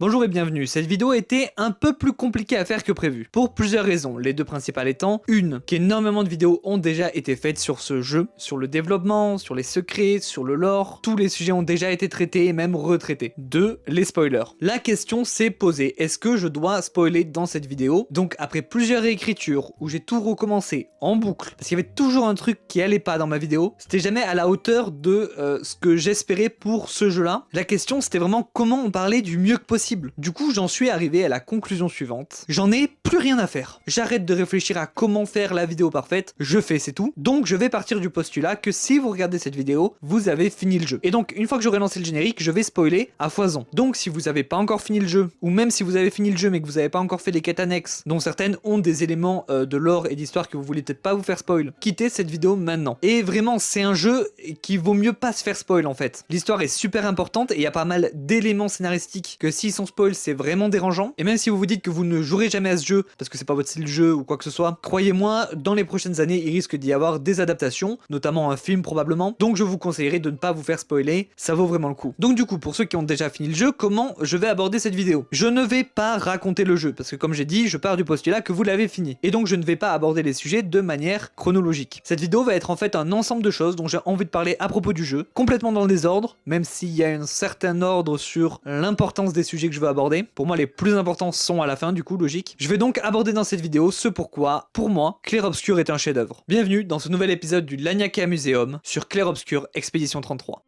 Bonjour et bienvenue, cette vidéo a été un peu plus compliquée à faire que prévu, pour plusieurs raisons, les deux principales étant, une, qu'énormément de vidéos ont déjà été faites sur ce jeu, sur le développement, sur les secrets, sur le lore, tous les sujets ont déjà été traités et même retraités. Deux, les spoilers. La question s'est posée, est-ce que je dois spoiler dans cette vidéo? Donc après plusieurs réécritures, où j'ai tout recommencé en boucle, parce qu'il y avait toujours un truc qui allait pas dans ma vidéo, c'était jamais à la hauteur de ce que j'espérais pour ce jeu-là. La question c'était vraiment comment on parlait du mieux que possible. Du coup, j'en suis arrivé à la conclusion suivante. J'en ai plus rien à faire. J'arrête de réfléchir à comment faire la vidéo parfaite, je fais, c'est tout. Donc je vais partir du postulat que si vous regardez cette vidéo, vous avez fini le jeu. Et donc, une fois que j'aurai lancé le générique, je vais spoiler à foison. Donc si vous avez pas encore fini le jeu, ou même si vous avez fini le jeu mais que vous avez pas encore fait les quêtes annexes, dont certaines ont des éléments de lore et d'histoire que vous voulez peut-être pas vous faire spoil, quittez cette vidéo maintenant. Et vraiment, c'est un jeu qui vaut mieux pas se faire spoil en fait. L'histoire est super importante et il y a pas mal d'éléments scénaristiques que s'ils sont spoil, c'est vraiment dérangeant. Et même si vous vous dites que vous ne jouerez jamais à ce jeu parce que c'est pas votre style de jeu ou quoi que ce soit, croyez-moi, dans les prochaines années, il risque d'y avoir des adaptations, notamment un film probablement. Donc je vous conseillerais de ne pas vous faire spoiler, ça vaut vraiment le coup. Donc du coup, pour ceux qui ont déjà fini le jeu, comment je vais aborder cette vidéo? Je ne vais pas raconter le jeu parce que comme j'ai dit, je pars du postulat que vous l'avez fini. Et donc je ne vais pas aborder les sujets de manière chronologique. Cette vidéo va être en fait un ensemble de choses dont j'ai envie de parler à propos du jeu, complètement dans le désordre, même s'il y a un certain ordre sur l'importance des sujets que je veux aborder. Pour moi, les plus importants sont à la fin, du coup, logique. Je vais donc aborder dans cette vidéo ce pourquoi, pour moi, Clair Obscur est un chef-d'œuvre. Bienvenue dans ce nouvel épisode du Laniakea Museum sur Clair Obscur Expédition 33.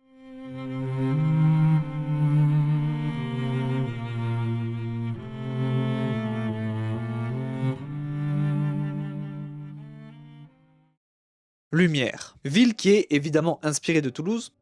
Lumière. Ville qui est évidemment inspirée de Toulouse.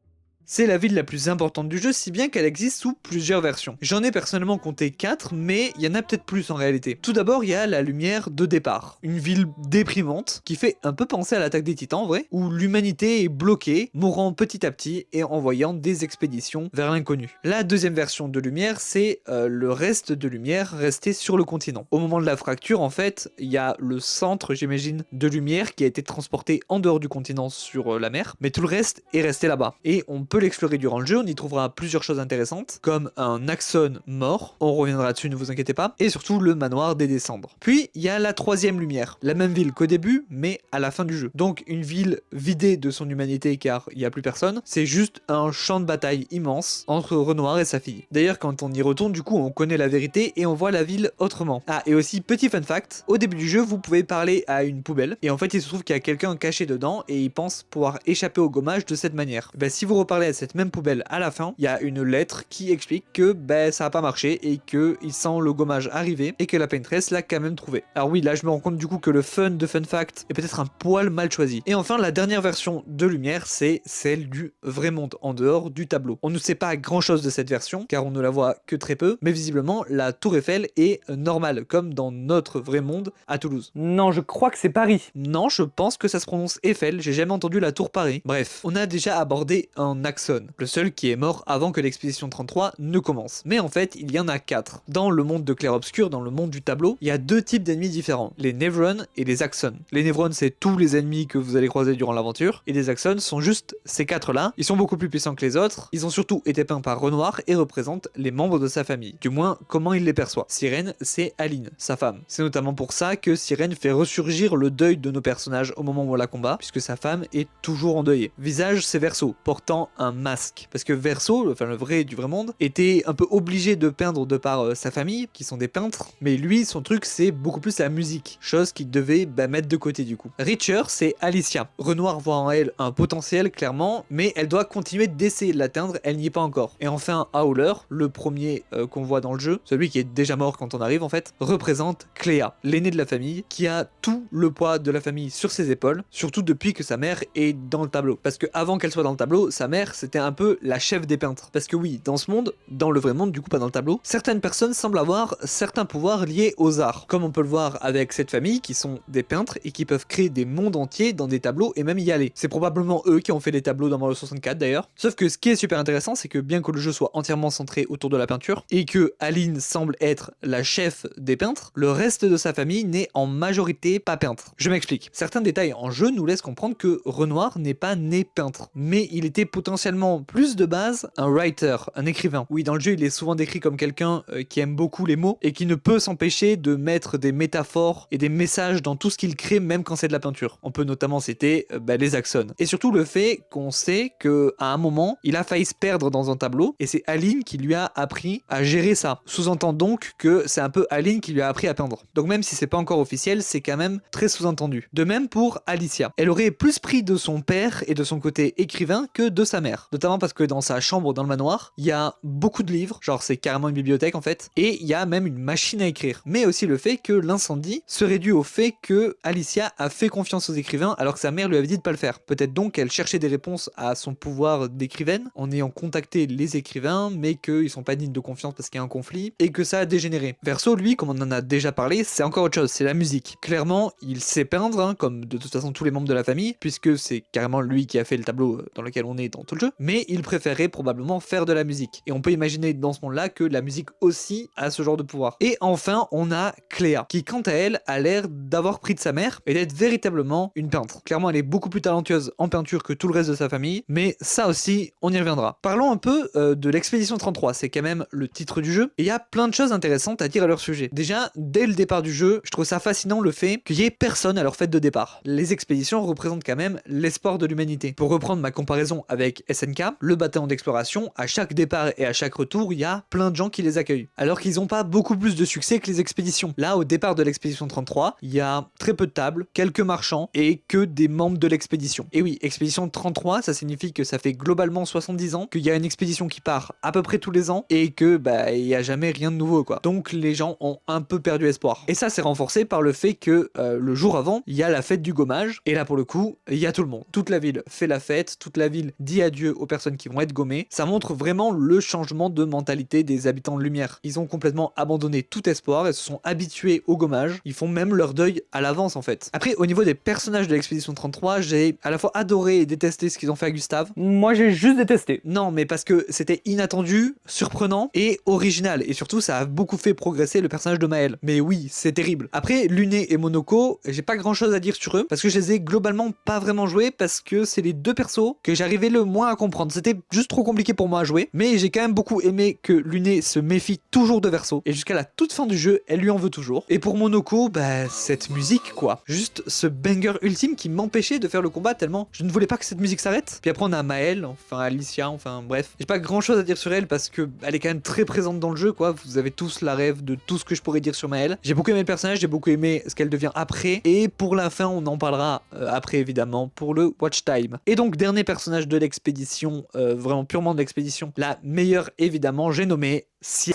C'est la ville la plus importante du jeu, si bien qu'elle existe sous plusieurs versions. J'en ai personnellement compté 4, mais il y en a peut-être plus en réalité. Tout d'abord, il y a la lumière de départ. Une ville déprimante, qui fait un peu penser à l'attaque des titans en vrai, où l'humanité est bloquée, mourant petit à petit et envoyant des expéditions vers l'inconnu. La deuxième version de lumière, c'est le reste de lumière resté sur le continent. Au moment de la fracture, en fait, il y a le centre, j'imagine, de lumière qui a été transporté en dehors du continent sur la mer, mais tout le reste est resté là-bas. Et on peut l'explorer durant le jeu, on y trouvera plusieurs choses intéressantes, comme un Axon mort, on reviendra dessus, ne vous inquiétez pas, et surtout le manoir des Descendres. Puis, il y a la troisième lumière, la même ville qu'au début, mais à la fin du jeu. Donc, une ville vidée de son humanité car il n'y a plus personne, c'est juste un champ de bataille immense entre Renoir et sa fille. D'ailleurs, quand on y retourne, du coup, on connaît la vérité et on voit la ville autrement. Ah, et aussi, petit fun fact, au début du jeu, vous pouvez parler à une poubelle, et en fait, il se trouve qu'il y a quelqu'un caché dedans, et il pense pouvoir échapper au gommage de cette manière. Ben, si vous reparlez à cette même poubelle à la fin, il y a une lettre qui explique que ça a pas marché et que il sent le gommage arriver et que la Paintress l'a quand même trouvé. Alors oui, là je me rends compte du coup que le fun de Fun Fact est peut-être un poil mal choisi. Et enfin, la dernière version de lumière, c'est celle du vrai monde en dehors du tableau. On ne sait pas grand chose de cette version car on ne la voit que très peu, mais visiblement la tour Eiffel est normale comme dans notre vrai monde à Toulouse. Non, je crois que c'est Paris. Non, je pense que ça se prononce Eiffel, j'ai jamais entendu la tour Paris. Bref, on a déjà abordé un Axon, le seul qui est mort avant que l'expédition 33 ne commence. Mais en fait, il y en a 4. Dans le monde de Clair Obscur, dans le monde du tableau, il y a deux types d'ennemis différents, les Nevrons et les Axon. Les Nevrons, c'est tous les ennemis que vous allez croiser durant l'aventure, et les Axon sont juste ces 4-là. Ils sont beaucoup plus puissants que les autres, ils ont surtout été peints par Renoir et représentent les membres de sa famille. Du moins, comment il les perçoit. Sirène, c'est Aline, sa femme. C'est notamment pour ça que Sirène fait ressurgir le deuil de nos personnages au moment où on la combat, puisque sa femme est toujours endeuillée. Visage, c'est Verso, portant un masque. Parce que Verso, enfin le vrai du vrai monde, était un peu obligé de peindre de par sa famille, qui sont des peintres, mais lui, son truc, c'est beaucoup plus la musique, chose qu'il devait mettre de côté du coup. Richer, c'est Alicia. Renoir voit en elle un potentiel, clairement, mais elle doit continuer d'essayer de l'atteindre, elle n'y est pas encore. Et enfin, Howler, le premier qu'on voit dans le jeu, celui qui est déjà mort quand on arrive en fait, représente Cléa, l'aînée de la famille, qui a tout le poids de la famille sur ses épaules, surtout depuis que sa mère est dans le tableau. Parce que avant qu'elle soit dans le tableau, sa mère, c'était un peu la chef des peintres. Parce que oui, dans ce monde, dans le vrai monde, du coup pas dans le tableau, certaines personnes semblent avoir certains pouvoirs liés aux arts. Comme on peut le voir avec cette famille, qui sont des peintres et qui peuvent créer des mondes entiers dans des tableaux et même y aller. C'est probablement eux qui ont fait les tableaux dans Mario 64 d'ailleurs. Sauf que ce qui est super intéressant, c'est que bien que le jeu soit entièrement centré autour de la peinture, et que Aline semble être la chef des peintres, le reste de sa famille n'est en majorité pas peintre. Je m'explique. Certains détails en jeu nous laissent comprendre que Renoir n'est pas né peintre, mais il était potentiellement potentiellement plus de base un writer, un écrivain. Oui, dans le jeu, il est souvent décrit comme quelqu'un qui aime beaucoup les mots et qui ne peut s'empêcher de mettre des métaphores et des messages dans tout ce qu'il crée, même quand c'est de la peinture. On peut notamment citer les axones. Et surtout le fait qu'on sait qu'à un moment, il a failli se perdre dans un tableau et c'est Aline qui lui a appris à gérer ça. Sous-entend donc que c'est un peu Aline qui lui a appris à peindre. Donc même si c'est pas encore officiel, c'est quand même très sous-entendu. De même pour Alicia. Elle aurait plus pris de son père et de son côté écrivain que de sa mère. Notamment parce que dans sa chambre dans le manoir, il y a beaucoup de livres, genre c'est carrément une bibliothèque en fait, et il y a même une machine à écrire. Mais aussi le fait que l'incendie serait dû au fait que Alicia a fait confiance aux écrivains alors que sa mère lui avait dit de pas le faire. Peut-être donc qu'elle cherchait des réponses à son pouvoir d'écrivaine en ayant contacté les écrivains, mais qu'ils sont pas dignes de confiance parce qu'il y a un conflit, et que ça a dégénéré. Verso, lui, comme on en a déjà parlé, c'est encore autre chose, c'est la musique. Clairement, il sait peindre, hein, comme de toute façon tous les membres de la famille, puisque c'est carrément lui qui a fait le tableau dans lequel on est dans tout le jeu, mais il préférait probablement faire de la musique. Et on peut imaginer dans ce monde-là que la musique aussi a ce genre de pouvoir. Et enfin, on a Cléa, qui quant à elle a l'air d'avoir pris de sa mère et d'être véritablement une peintre. Clairement, elle est beaucoup plus talentueuse en peinture que tout le reste de sa famille, mais ça aussi, on y reviendra. Parlons un peu de l'expédition 33, c'est quand même le titre du jeu, et il y a plein de choses intéressantes à dire à leur sujet. Déjà, dès le départ du jeu, je trouve ça fascinant le fait qu'il y ait personne à leur fête de départ. Les expéditions représentent quand même l'espoir de l'humanité. Pour reprendre ma comparaison avec SNK, le bataillon d'exploration, à chaque départ et à chaque retour, il y a plein de gens qui les accueillent. Alors qu'ils n'ont pas beaucoup plus de succès que les expéditions. Là, au départ de l'expédition 33, il y a très peu de tables, quelques marchands et que des membres de l'expédition. Et oui, expédition 33, ça signifie que ça fait globalement 70 ans qu'il y a une expédition qui part à peu près tous les ans et que il y a jamais rien de nouveau quoi. Donc les gens ont un peu perdu espoir. Et ça c'est renforcé par le fait que le jour avant, il y a la fête du gommage et là pour le coup, il y a tout le monde. Toute la ville fait la fête, toute la ville dit adieu aux personnes qui vont être gommées. Ça montre vraiment le changement de mentalité des habitants de Lumière. Ils ont complètement abandonné tout espoir et se sont habitués au gommage. Ils font même leur deuil à l'avance en fait. Après au niveau des personnages de l'expédition 33, j'ai à la fois adoré et détesté ce qu'ils ont fait à Gustave. Moi j'ai juste détesté. Non, mais parce que c'était inattendu, surprenant et original. Et surtout, ça a beaucoup fait progresser le personnage de Maël. Mais oui, c'est terrible. Après, Luné et Monoko, j'ai pas grand chose à dire sur eux parce que je les ai globalement pas vraiment joués parce que c'est les deux persos que j'arrivais le moins à comprendre. C'était juste trop compliqué pour moi à jouer. Mais j'ai quand même beaucoup aimé que Luné se méfie toujours de Verso. Et jusqu'à la toute fin du jeu, elle lui en veut toujours. Et pour Monoko, cette musique quoi. Juste ce banger ultime qui m'empêchait de faire le combat tellement je ne voulais pas que cette musique s'arrête. Puis après on a Maël, enfin Alicia, enfin bref. J'ai pas grand chose à dire sur elle parce que elle est quand même très présente dans le jeu quoi. Vous avez tous la rêve de tout ce que je pourrais dire sur Maël. J'ai beaucoup aimé le personnage, j'ai beaucoup aimé ce qu'elle devient après. Et pour la fin, on en parlera après évidemment pour le watch time. Et donc dernier personnage de l'expédition, vraiment purement de l'expédition, la meilleure évidemment, j'ai nommé Ciel.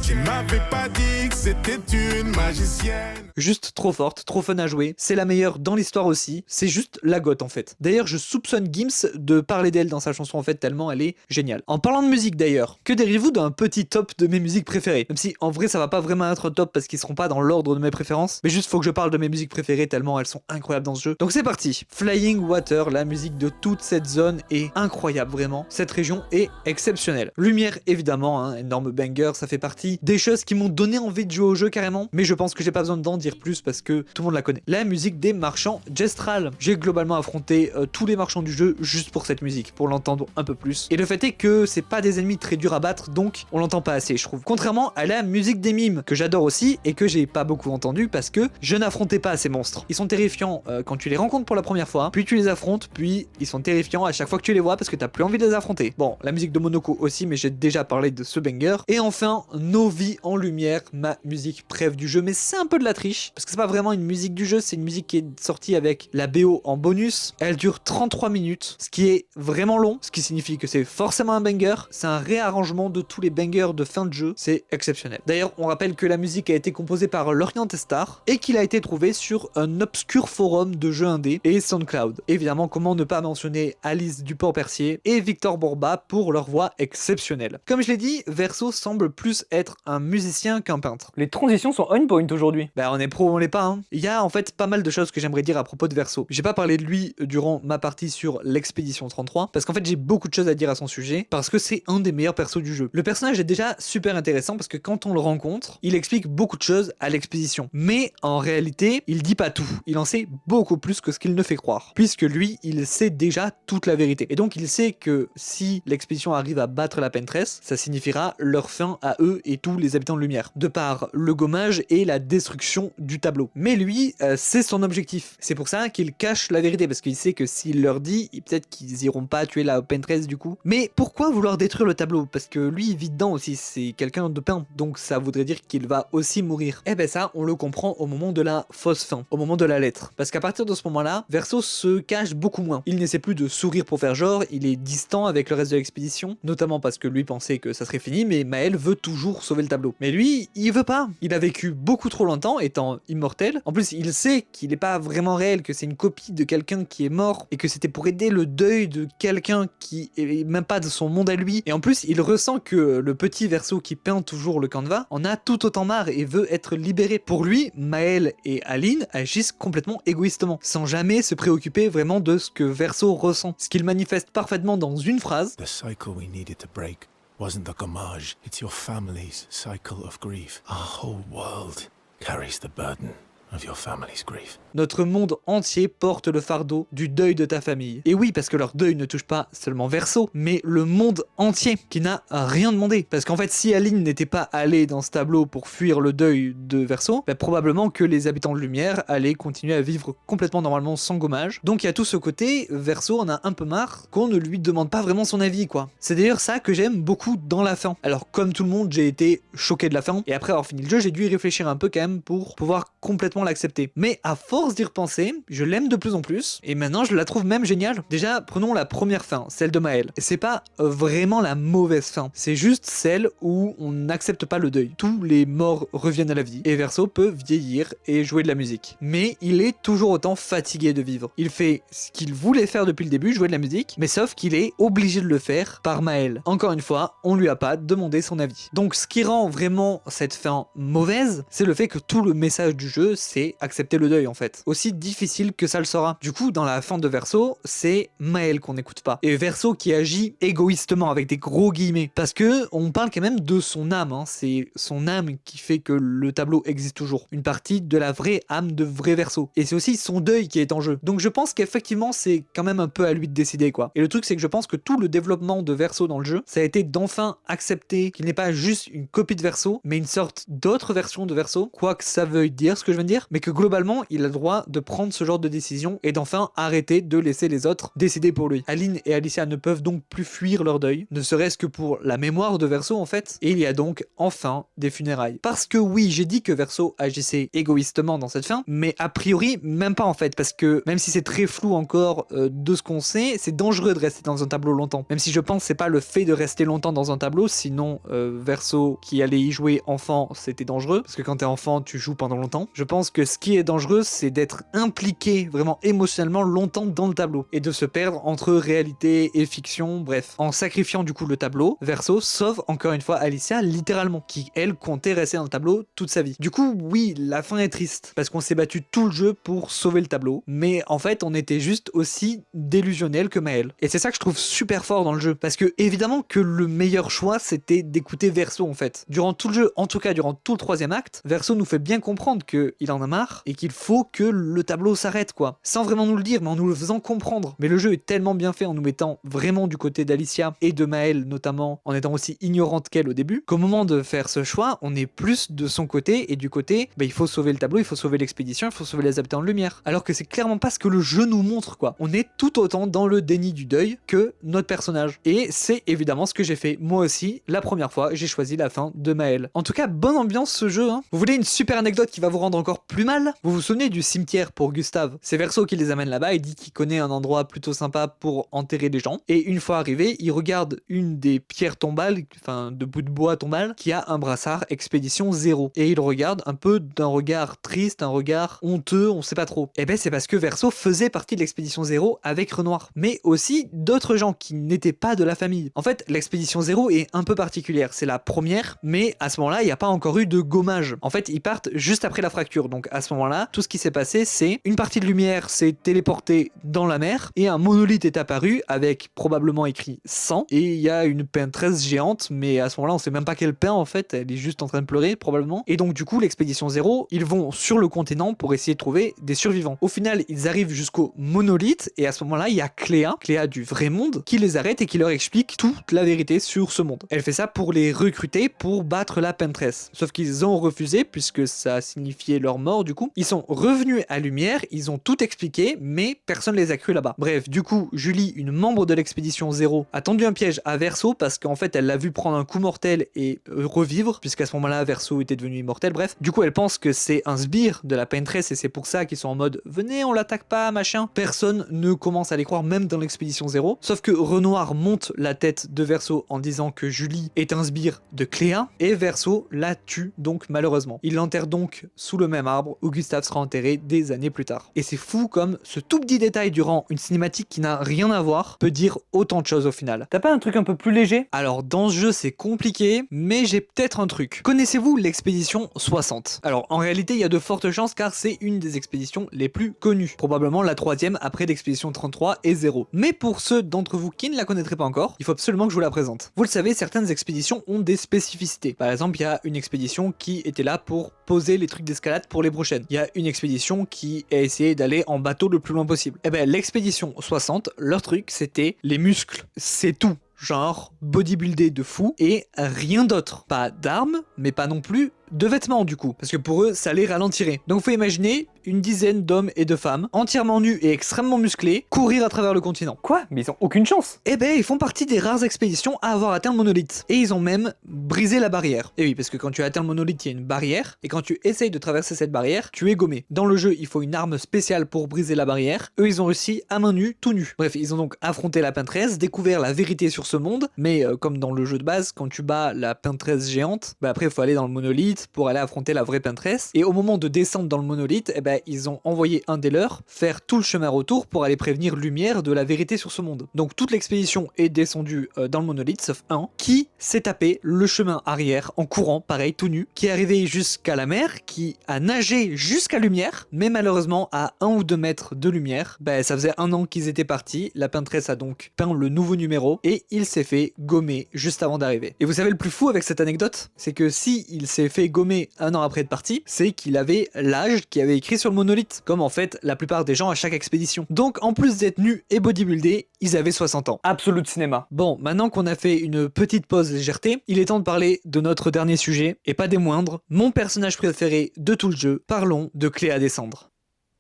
Tu m'avais pas dit que c'était une magicienne. Juste trop forte, trop fun à jouer. C'est la meilleure dans l'histoire aussi. C'est juste la goth en fait. D'ailleurs, je soupçonne Gims de parler d'elle dans sa chanson en fait tellement elle est géniale. En parlant de musique d'ailleurs, que diriez-vous d'un petit top de mes musiques préférées? Même si en vrai ça va pas vraiment être top parce qu'ils seront pas dans l'ordre de mes préférences, mais juste faut que je parle de mes musiques préférées tellement elles sont incroyables dans ce jeu. Donc c'est parti. Flying Water, la musique de toute cette zone est incroyable vraiment. Cette région est exceptionnelle. Lumière évidemment, hein, énorme banger, ça fait partie des choses qui m'ont donné envie de jouer au jeu carrément, mais je pense que j'ai pas besoin d'en dire plus parce que tout le monde la connaît. La musique des marchands Gestral. J'ai globalement affronté tous les marchands du jeu juste pour cette musique, pour l'entendre un peu plus. Et le fait est que c'est pas des ennemis très durs à battre, donc on l'entend pas assez je trouve. Contrairement à la musique des mimes, que j'adore aussi et que j'ai pas beaucoup entendu parce que je n'affrontais pas ces monstres. Ils sont terrifiants quand tu les rencontres pour la première fois, puis tu les affrontes, puis ils sont terrifiants à chaque fois que tu les vois parce que t'as plus envie de les affronter. Bon, la musique de Monoko aussi, mais j'ai déjà parlé de ce banger. Et enfin, Nos vies en lumière, ma musique préf du jeu, mais c'est un peu de la triche, parce que c'est pas vraiment une musique du jeu, c'est une musique qui est sortie avec la BO en bonus. Elle dure 33 minutes, ce qui est vraiment long, ce qui signifie que c'est forcément un banger. C'est un réarrangement de tous les bangers de fin de jeu, c'est exceptionnel. D'ailleurs, on rappelle que la musique a été composée par Lorient Star et qu'il a été trouvé sur un obscur forum de jeux indés et SoundCloud. Évidemment, comment ne pas mentionner Alice Duport-Percier et Victor Borba pour leur voix exceptionnelle. Comme je l'ai dit, Verso semble plus être un musicien qu'un peintre. contre. Les transitions sont on point aujourd'hui. Bah on est pro ou on l'est pas, hein. Il y a en fait pas mal de choses que j'aimerais dire à propos de Verso. J'ai pas parlé de lui durant ma partie sur l'expédition 33, parce qu'en fait j'ai beaucoup de choses à dire à son sujet, parce que c'est un des meilleurs persos du jeu. Le personnage est déjà super intéressant parce que quand on le rencontre, il explique beaucoup de choses à l'expédition. Mais en réalité, il dit pas tout. Il en sait beaucoup plus que ce qu'il ne fait croire. Puisque lui, il sait déjà toute la vérité. Et donc il sait que si l'expédition arrive à battre la Pentress, ça signifiera leur fin à eux et tous les habitants de Lumière. De par le gommage et la destruction du tableau. Mais lui, c'est son objectif. C'est pour ça qu'il cache la vérité, parce qu'il sait que s'il leur dit, peut-être qu'ils iront pas tuer la Pentress du coup. Mais pourquoi vouloir détruire le tableau? Parce que lui, il vit dedans aussi, c'est quelqu'un de peint. Donc ça voudrait dire qu'il va aussi mourir. Eh ben ça, on le comprend au moment de la fausse fin, au moment de la lettre. Parce qu'à partir de ce moment-là, Verso se cache beaucoup moins. Il n'essaie plus de sourire pour faire genre, il est distant avec le reste de l'expédition, notamment parce que lui pensait que ça serait fini, mais Maël veut toujours sauver le tableau. Mais lui, il veut pas. Il a vécu beaucoup trop longtemps étant immortel. En plus, il sait qu'il n'est pas vraiment réel, que c'est une copie de quelqu'un qui est mort, et que c'était pour aider le deuil de quelqu'un qui est même pas de son monde à lui. Et en plus, il ressent que le petit Verso qui peint toujours le Canevas en a tout autant marre et veut être libéré. Pour lui, Maël et Aline agissent complètement égoïstement, sans jamais se préoccuper vraiment de ce que Verso ressent. Ce qu'il manifeste parfaitement dans une phrase. The cycle we needed to break wasn't the gommage, it's your family's cycle of grief. Our whole world carries the burden of your family's grief. Notre monde entier porte le fardeau du deuil de ta famille. Et oui, parce que leur deuil ne touche pas seulement Verso, mais le monde entier, qui n'a rien demandé. Parce qu'en fait, si Aline n'était pas allée dans ce tableau pour fuir le deuil de Verso, bah, probablement que les habitants de Lumière allaient continuer à vivre complètement normalement sans gommage. Donc il y a tout ce côté, Verso en a un peu marre qu'on ne lui demande pas vraiment son avis, quoi. C'est d'ailleurs ça que j'aime beaucoup dans la fin. Alors comme tout le monde, j'ai été choqué de la fin, et après avoir fini le jeu, j'ai dû y réfléchir un peu quand même pour pouvoir complètement l'accepter. Mais à force d'y repenser, je l'aime de plus en plus, et maintenant je la trouve même géniale. Déjà, prenons la première fin, celle de Maël. C'est pas vraiment la mauvaise fin, c'est juste celle où on n'accepte pas le deuil. Tous les morts reviennent à la vie, et Verso peut vieillir et jouer de la musique. Mais il est toujours autant fatigué de vivre. Il fait ce qu'il voulait faire depuis le début, jouer de la musique, mais sauf qu'il est obligé de le faire par Maël. Encore une fois, on lui a pas demandé son avis. Donc ce qui rend vraiment cette fin mauvaise, c'est le fait que tout le message du jeu, c'est accepter le deuil en fait. Aussi difficile que ça le sera. Du coup, dans la fin de Verso, c'est Maël qu'on n'écoute pas. Et Verso qui agit égoïstement, avec des gros guillemets. Parce que on parle quand même de son âme, hein. C'est son âme qui fait que le tableau existe toujours. Une partie de la vraie âme de vrai Verso. Et c'est aussi son deuil qui est en jeu. Donc je pense qu'effectivement, c'est quand même un peu à lui de décider, quoi. Et le truc, c'est que je pense que tout le développement de Verso dans le jeu, ça a été d'enfin accepter qu'il n'est pas juste une copie de Verso, mais une sorte d'autre version de Verso, quoi que ça veuille dire, ce que je viens de dire, mais que globalement, il a le droit de prendre ce genre de décision et d'enfin arrêter de laisser les autres décider pour lui. Aline et Alicia ne peuvent donc plus fuir leur deuil, ne serait-ce que pour la mémoire de Verso en fait, et il y a donc enfin des funérailles. Parce que oui, j'ai dit que Verso agissait égoïstement dans cette fin, mais a priori même pas en fait, parce que même si c'est très flou encore de ce qu'on sait, c'est dangereux de rester dans un tableau longtemps. Même si je pense que c'est pas le fait de rester longtemps dans un tableau, sinon Verso qui allait y jouer enfant, c'était dangereux, parce que quand t'es enfant, tu joues pendant longtemps. Je pense que ce qui est dangereux, c'est d'être impliqué vraiment émotionnellement longtemps dans le tableau et de se perdre entre réalité et fiction, bref. En sacrifiant du coup le tableau, Verso sauve encore une fois Alicia littéralement, qui elle comptait rester dans le tableau toute sa vie. Du coup, oui, la fin est triste parce qu'on s'est battu tout le jeu pour sauver le tableau, mais en fait, on était juste aussi délusionnel que Maël. Et c'est ça que je trouve super fort dans le jeu, parce que évidemment que le meilleur choix, c'était d'écouter Verso en fait. Durant tout le jeu, en tout cas durant tout le troisième acte, Verso nous fait bien comprendre qu'il en a marre et qu'il faut que le tableau s'arrête, quoi. Sans vraiment nous le dire, mais en nous le faisant comprendre. Mais le jeu est tellement bien fait en nous mettant vraiment du côté d'Alicia et de Maël notamment, en étant aussi ignorante qu'elle au début, qu'au moment de faire ce choix, on est plus de son côté et du côté, il faut sauver le tableau, il faut sauver l'expédition, il faut sauver les habitants de Lumière. Alors que c'est clairement pas ce que le jeu nous montre, quoi. On est tout autant dans le déni du deuil que notre personnage. Et c'est évidemment ce que j'ai fait moi aussi la première fois, j'ai choisi la fin de Maël. En tout cas, bonne ambiance ce jeu, hein. Vous voulez une super anecdote qui va vous rendre encore plus mal. Vous vous souvenez du cimetière pour Gustave? C'est Verso qui les amène là-bas, il dit qu'il connaît un endroit plutôt sympa pour enterrer des gens. Et une fois arrivé, il regarde une des pierres tombales, enfin de bout de bois tombales, qui a un brassard Expédition 0. Et il regarde un peu d'un regard triste, un regard honteux, on sait pas trop. Et ben c'est parce que Verso faisait partie de l'Expédition 0 avec Renoir. Mais aussi d'autres gens qui n'étaient pas de la famille. En fait, l'Expédition 0 est un peu particulière. C'est la première, mais à ce moment-là, il n'y a pas encore eu de gommage. En fait, ils partent juste après la fracture. Donc à ce moment-là, tout ce qui s'est passé, c'est une partie de lumière s'est téléportée dans la mer et un monolithe est apparu avec probablement écrit 100 et il y a une peintresse géante, mais à ce moment-là, on sait même pas qu'elle peint en fait. Elle est juste en train de pleurer probablement. Et donc du coup, l'Expédition 0, ils vont sur le continent pour essayer de trouver des survivants. Au final, ils arrivent jusqu'au monolithe et à ce moment-là, il y a Cléa du vrai monde, qui les arrête et qui leur explique toute la vérité sur ce monde. Elle fait ça pour les recruter pour battre la peintresse. Sauf qu'ils ont refusé puisque ça signifiait leur mort du coup. Ils sont revenus à Lumière, ils ont tout expliqué, mais personne les a cru là-bas. Bref, du coup, Julie, une membre de l'Expédition 0, a tendu un piège à Verso parce qu'en fait, elle l'a vu prendre un coup mortel et revivre, puisqu'à ce moment-là, Verso était devenu immortel. Bref, du coup, elle pense que c'est un sbire de la peintresse et c'est pour ça qu'ils sont en mode venez, on l'attaque pas, machin. Personne ne commence à les croire, même dans l'Expédition 0. Sauf que Renoir monte la tête de Verso en disant que Julie est un sbire de Cléa et Verso la tue donc malheureusement. Il l'enterre donc sous le même arbre où Gustave sera enterré des années plus tard. Et c'est fou comme ce tout petit détail durant une cinématique qui n'a rien à voir peut dire autant de choses au final. T'as pas un truc un peu plus léger? Alors dans ce jeu c'est compliqué, mais j'ai peut-être un truc. Connaissez-vous l'expédition 60? Alors en réalité il y a de fortes chances car c'est une des expéditions les plus connues. Probablement la troisième après l'expédition 33 et 0. Mais pour ceux d'entre vous qui ne la connaîtraient pas encore, il faut absolument que je vous la présente. Vous le savez, certaines expéditions ont des spécificités. Par exemple, il y a une expédition qui était là pour poser les trucs d'escalade pour les prochaines. Il y a une expédition qui a essayé d'aller en bateau le plus loin possible. Et ben l'expédition 60, leur truc c'était les muscles. C'est tout. Genre bodybuildé de fou et rien d'autre. Pas d'armes, mais pas non plus de vêtements du coup, parce que pour eux ça les ralentirait. Donc faut imaginer une dizaine d'hommes et de femmes, entièrement nus et extrêmement musclés, courir à travers le continent. Quoi? Mais ils ont aucune chance. Eh ben ils font partie des rares expéditions à avoir atteint le monolithe. Et ils ont même brisé la barrière. Et oui, parce que quand tu atteins le monolithe, il y a une barrière, et quand tu essayes de traverser cette barrière, tu es gommé. Dans le jeu, il faut une arme spéciale pour briser la barrière. Eux, ils ont réussi à main nue, tout nus. Bref, ils ont donc affronté la peintresse, découvert la vérité sur ce monde, mais comme dans le jeu de base, quand tu bats la peintresse géante, bah après il faut aller dans le monolithe pour aller affronter la vraie peintresse. Et au moment de descendre dans le monolithe, eh ben, ils ont envoyé un des leurs faire tout le chemin retour pour aller prévenir Lumière de la vérité sur ce monde. Donc toute l'expédition est descendue dans le monolithe, sauf un qui s'est tapé le chemin arrière en courant, pareil, tout nu, qui est arrivé jusqu'à la mer, qui a nagé jusqu'à Lumière, mais malheureusement à 1 ou 2 mètres de Lumière, ben, ça faisait 1 an qu'ils étaient partis, la peintresse a donc peint le nouveau numéro et il s'est fait gommer juste avant d'arriver. Et vous savez le plus fou avec cette anecdote, c'est que si il s'est fait gommer 1 an après être parti, c'est qu'il avait l'âge qui avait écrit sur le monolithe, comme en fait la plupart des gens à chaque expédition. Donc en plus d'être nus et bodybuildés, ils avaient 60 ans. Absolute cinéma. Bon, maintenant qu'on a fait une petite pause légèreté, il est temps de parler de notre dernier sujet, et pas des moindres, mon personnage préféré de tout le jeu, parlons de Cléa des Cendres.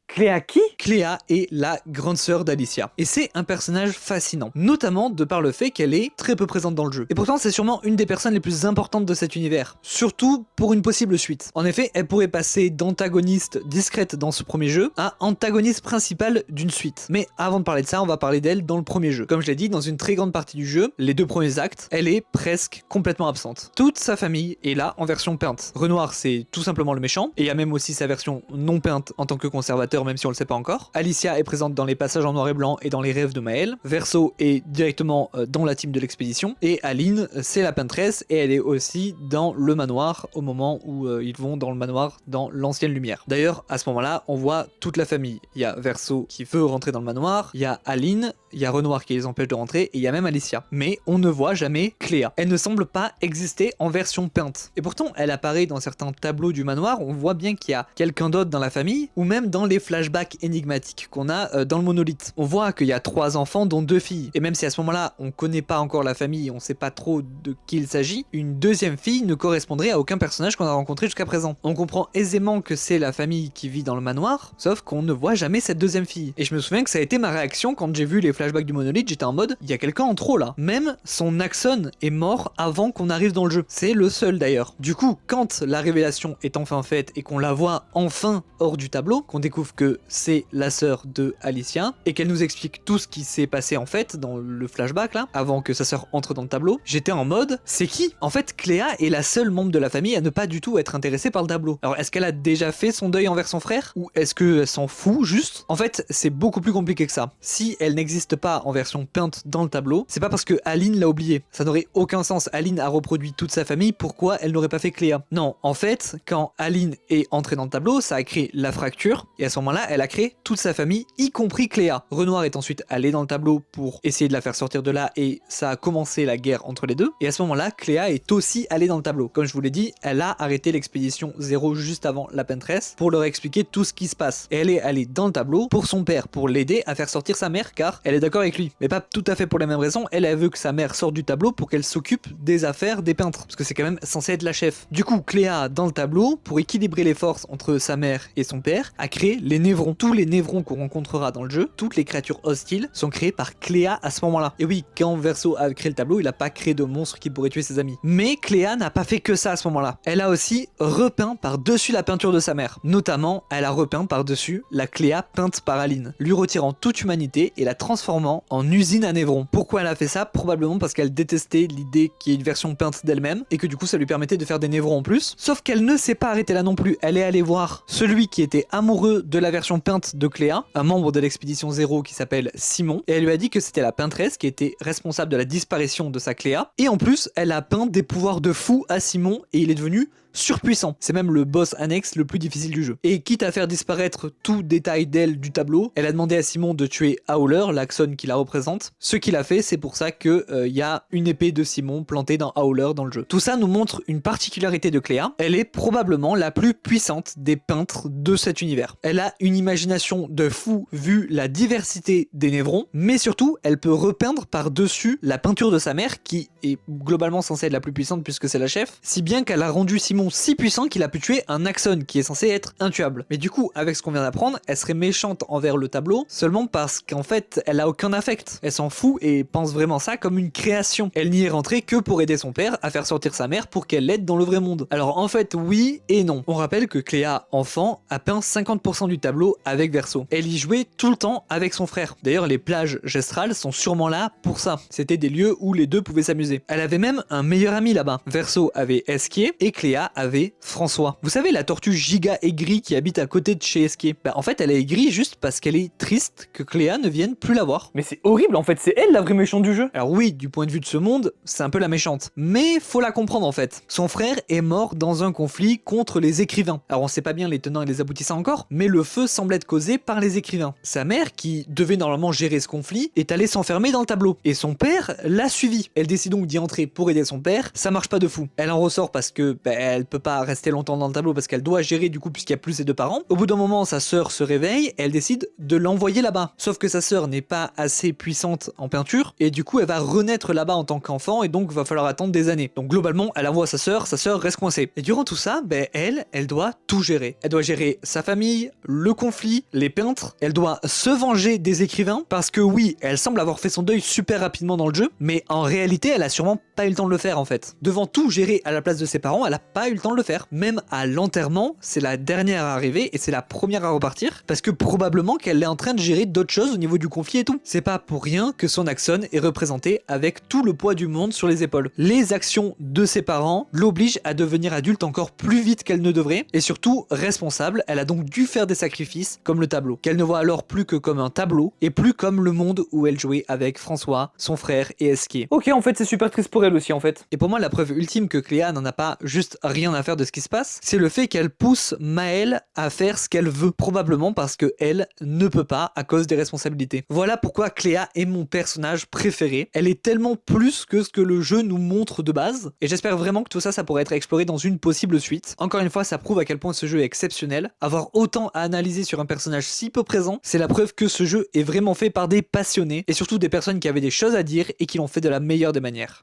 Cléa qui? Cléa est la grande sœur d'Alicia. Et c'est un personnage fascinant, notamment de par le fait qu'elle est très peu présente dans le jeu. Et pourtant, c'est sûrement une des personnes les plus importantes de cet univers, surtout pour une possible suite. En effet, elle pourrait passer d'antagoniste discrète dans ce premier jeu à antagoniste principale d'une suite. Mais avant de parler de ça, on va parler d'elle dans le premier jeu. Comme je l'ai dit, dans une très grande partie du jeu, les 2 premiers actes, elle est presque complètement absente. Toute sa famille est là en version peinte. Renoir, c'est tout simplement le méchant, et il y a même aussi sa version non peinte en tant que conservateur, même si on le sait pas encore. Alicia est présente dans les passages en noir et blanc et dans les rêves de Maël. Verso est directement dans la team de l'expédition. Et Aline, c'est la peintresse et elle est aussi dans le manoir au moment où ils vont dans le manoir dans l'ancienne lumière. D'ailleurs, à ce moment-là, on voit toute la famille. Il y a Verso qui veut rentrer dans le manoir, il y a Aline, il y a Renoir qui les empêche de rentrer et il y a même Alicia. Mais on ne voit jamais Cléa. Elle ne semble pas exister en version peinte. Et pourtant, elle apparaît dans certains tableaux du manoir, on voit bien qu'il y a quelqu'un d'autre dans la famille ou même dans les flashbacks flashback énigmatique qu'on a dans le monolithe. On voit qu'il y a 3 enfants dont 2 filles. Et même si à ce moment-là, on connaît pas encore la famille, on sait pas trop de qui il s'agit, une deuxième fille ne correspondrait à aucun personnage qu'on a rencontré jusqu'à présent. On comprend aisément que c'est la famille qui vit dans le manoir, sauf qu'on ne voit jamais cette deuxième fille. Et je me souviens que ça a été ma réaction quand j'ai vu les flashbacks du monolithe, j'étais en mode, il y a quelqu'un en trop là. Même son Axon est mort avant qu'on arrive dans le jeu. C'est le seul d'ailleurs. Du coup, quand la révélation est enfin faite et qu'on la voit enfin hors du tableau, qu'on découvre que c'est la sœur de Alicia, et qu'elle nous explique tout ce qui s'est passé en fait dans le flashback là, avant que sa sœur entre dans le tableau, j'étais en mode, c'est qui? En fait, Cléa est la seule membre de la famille à ne pas du tout être intéressée par le tableau. Alors est-ce qu'elle a déjà fait son deuil envers son frère? Ou est-ce qu'elle s'en fout juste? En fait, c'est beaucoup plus compliqué que ça. Si elle n'existe pas en version peinte dans le tableau, c'est pas parce que Aline l'a oublié. Ça n'aurait aucun sens. Aline a reproduit toute sa famille, pourquoi elle n'aurait pas fait Cléa? Non, en fait, quand Aline est entrée dans le tableau, ça a créé la fracture, et à ce moment-là, elle a créé toute sa famille, y compris Cléa. Renoir est ensuite allé dans le tableau pour essayer de la faire sortir de là, et ça a commencé la guerre entre les deux. Et à ce moment-là, Cléa est aussi allée dans le tableau. Comme je vous l'ai dit, elle a arrêté l'expédition 0 juste avant la Pentress pour leur expliquer tout ce qui se passe. Et elle est allée dans le tableau pour son père, pour l'aider à faire sortir sa mère, car elle est d'accord avec lui. Mais pas tout à fait pour les mêmes raisons. Elle veut que sa mère sorte du tableau pour qu'elle s'occupe des affaires des peintres, parce que c'est quand même censé être la chef. Du coup, Cléa, dans le tableau, pour équilibrer les forces entre sa mère et son père, a créé les névrons. Tous les névrons qu'on rencontrera dans le jeu, toutes les créatures hostiles, sont créées par Cléa à ce moment-là. Et oui, quand Verso a créé le tableau, il a pas créé de monstres qui pourraient tuer ses amis. Mais Cléa n'a pas fait que ça à ce moment-là. Elle a aussi repeint par-dessus la peinture de sa mère. Notamment, elle a repeint par-dessus la Cléa peinte par Aline, lui retirant toute humanité et la transformant en usine à névrons. Pourquoi elle a fait ça? Probablement parce qu'elle détestait l'idée qu'il y ait une version peinte d'elle-même et que du coup ça lui permettait de faire des névrons en plus. Sauf qu'elle ne s'est pas arrêtée là non plus. Elle est allée voir celui qui était amoureux de la version peinte de Cléa, un membre de l'expédition 0 qui s'appelle Simon, et elle lui a dit que c'était la peintresse qui était responsable de la disparition de sa Cléa. Et en plus, elle a peint des pouvoirs de fou à Simon et il est devenu surpuissant. C'est même le boss annexe le plus difficile du jeu. Et quitte à faire disparaître tout détail d'elle du tableau, elle a demandé à Simon de tuer Howler, l'Axon qui la représente. Ce qu'il a fait, c'est pour ça que y a une épée de Simon plantée dans Howler dans le jeu. Tout ça nous montre une particularité de Cléa. Elle est probablement la plus puissante des peintres de cet univers. Elle a une imagination de fou vu la diversité des névrons, mais surtout, elle peut repeindre par-dessus la peinture de sa mère qui est globalement censée être la plus puissante puisque c'est la chef, si bien qu'elle a rendu Simon si puissant qu'il a pu tuer un Axon qui est censé être intuable. Mais du coup, avec ce qu'on vient d'apprendre, elle serait méchante envers le tableau seulement parce qu'en fait, elle a aucun affect. Elle s'en fout et pense vraiment ça comme une création. Elle n'y est rentrée que pour aider son père à faire sortir sa mère pour qu'elle l'aide dans le vrai monde. Alors en fait, oui et non. On rappelle que Cléa, enfant, a peint 50% du tableau avec Verso. Elle y jouait tout le temps avec son frère. D'ailleurs, les plages gestrales sont sûrement là pour ça. C'était des lieux où les deux pouvaient s'amuser. Elle avait même un meilleur ami là-bas. Verso avait Esquier et Cléa avait François. Vous savez, la tortue giga aigrie qui habite à côté de chez Esquier? Bah en fait, elle est aigrie juste parce qu'elle est triste que Cléa ne vienne plus la voir. Mais c'est horrible, en fait, c'est elle la vraie méchante du jeu. Alors oui, du point de vue de ce monde, c'est un peu la méchante. Mais faut la comprendre en fait. Son frère est mort dans un conflit contre les écrivains. Alors on sait pas bien les tenants et les aboutissants encore, mais le feu semble être causé par les écrivains. Sa mère, qui devait normalement gérer ce conflit, est allée s'enfermer dans le tableau. Et son père l'a suivi. Elle décide donc d'y entrer pour aider son père. Ça marche pas de fou. Elle en ressort parce que elle peut pas rester longtemps dans le tableau parce qu'elle doit gérer du coup puisqu'il y a plus ses deux parents. Au bout d'un moment, sa sœur se réveille et elle décide de l'envoyer là-bas. Sauf que sa sœur n'est pas assez puissante en peinture et du coup elle va renaître là-bas en tant qu'enfant et donc va falloir attendre des années. Donc globalement, elle envoie sa sœur reste coincée. Et durant tout ça, elle doit tout gérer. Elle doit gérer sa famille, le conflit, les peintres. Elle doit se venger des écrivains parce que oui, elle semble avoir fait son deuil super rapidement dans le jeu, mais en réalité, elle a sûrement pas eu le temps de le faire en fait. Devant tout gérer à la place de ses parents, elle a pas eu le temps de le faire. Même à l'enterrement, c'est la dernière à arriver et c'est la première à repartir parce que probablement qu'elle est en train de gérer d'autres choses au niveau du conflit et tout. C'est pas pour rien que son Axon est représenté avec tout le poids du monde sur les épaules. Les actions de ses parents l'obligent à devenir adulte encore plus vite qu'elle ne devrait et surtout responsable. Elle a donc dû faire des sacrifices comme le tableau, qu'elle ne voit alors plus que comme un tableau et plus comme le monde où elle jouait avec François, son frère et Esquier. Ok, en fait, c'est super triste pour elle aussi, en fait. Et pour moi, la preuve ultime que Cléa n'en a pas juste rien rien à faire de ce qui se passe, c'est le fait qu'elle pousse Maëlle à faire ce qu'elle veut, probablement parce que elle ne peut pas à cause des responsabilités. Voilà pourquoi Cléa est mon personnage préféré. Elle est tellement plus que ce que le jeu nous montre de base, et j'espère vraiment que tout ça, ça pourrait être exploré dans une possible suite. Encore une fois, ça prouve à quel point ce jeu est exceptionnel. Avoir autant à analyser sur un personnage si peu présent, c'est la preuve que ce jeu est vraiment fait par des passionnés, et surtout des personnes qui avaient des choses à dire et qui l'ont fait de la meilleure des manières.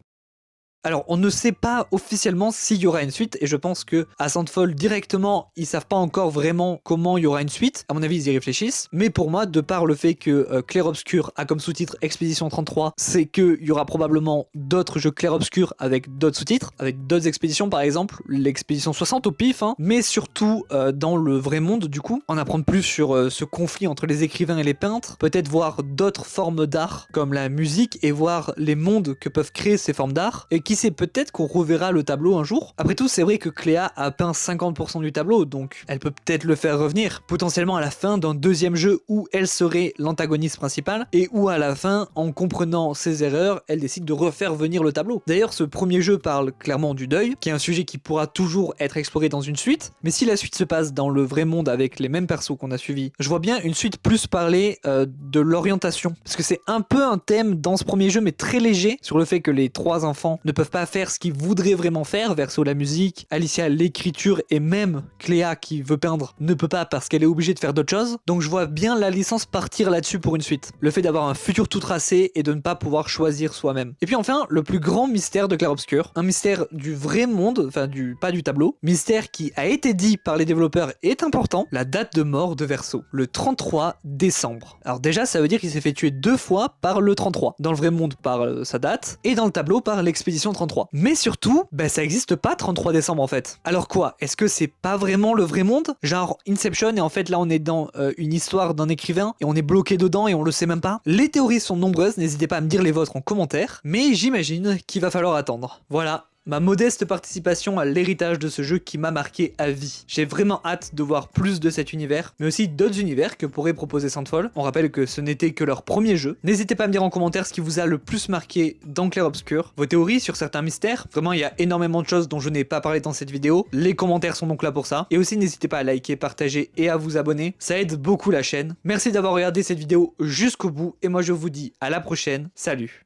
Alors, on ne sait pas officiellement s'il y aura une suite, et je pense que à Sandfall, directement, ils savent pas encore vraiment comment il y aura une suite. À mon avis, ils y réfléchissent. Mais pour moi, de par le fait que Clair-Obscur a comme sous-titre Expédition 33, c'est qu'il y aura probablement d'autres jeux Clair-Obscur avec d'autres sous-titres, avec d'autres expéditions, par exemple, l'expédition 60 au pif, hein, mais surtout dans le vrai monde, du coup, en apprendre plus sur ce conflit entre les écrivains et les peintres, peut-être voir d'autres formes d'art, comme la musique, et voir les mondes que peuvent créer ces formes d'art, et qui sait, peut-être qu'on reverra le tableau un jour. Après tout, c'est vrai que Cléa a peint 50% du tableau, donc elle peut peut-être le faire revenir, potentiellement à la fin d'un deuxième jeu où elle serait l'antagoniste principale, et où à la fin, en comprenant ses erreurs, elle décide de refaire venir le tableau. D'ailleurs, ce premier jeu parle clairement du deuil, qui est un sujet qui pourra toujours être exploré dans une suite, mais si la suite se passe dans le vrai monde avec les mêmes persos qu'on a suivis, je vois bien une suite plus parler de l'orientation, parce que c'est un peu un thème dans ce premier jeu, mais très léger, sur le fait que les trois enfants ne peuvent pas faire ce qu'ils voudraient vraiment faire, Verso la musique, Alicia l'écriture, et même Cléa qui veut peindre ne peut pas parce qu'elle est obligée de faire d'autres choses. Donc je vois bien la licence partir là-dessus pour une suite. Le fait d'avoir un futur tout tracé et de ne pas pouvoir choisir soi-même. Et puis enfin, le plus grand mystère de Clair-Obscur, un mystère du vrai monde, enfin pas du tableau, mystère qui a été dit par les développeurs est important, la date de mort de Verso, le 33 décembre. Alors déjà, ça veut dire qu'il s'est fait tuer 2 fois par le 33. Dans le vrai monde par sa date, et dans le tableau par l'expédition 33. Mais surtout, ça existe pas 33 décembre en fait. Alors quoi? Est-ce que c'est pas vraiment le vrai monde? Genre Inception, et en fait là on est dans une histoire d'un écrivain et on est bloqué dedans et on le sait même pas? Les théories sont nombreuses, n'hésitez pas à me dire les vôtres en commentaire, mais j'imagine qu'il va falloir attendre. Voilà. Ma modeste participation à l'héritage de ce jeu qui m'a marqué à vie. J'ai vraiment hâte de voir plus de cet univers, mais aussi d'autres univers que pourrait proposer Sandfall. On rappelle que ce n'était que leur premier jeu. N'hésitez pas à me dire en commentaire ce qui vous a le plus marqué dans Clair-Obscur, vos théories sur certains mystères. Vraiment, il y a énormément de choses dont je n'ai pas parlé dans cette vidéo. Les commentaires sont donc là pour ça. Et aussi, n'hésitez pas à liker, partager et à vous abonner. Ça aide beaucoup la chaîne. Merci d'avoir regardé cette vidéo jusqu'au bout, et moi je vous dis à la prochaine. Salut!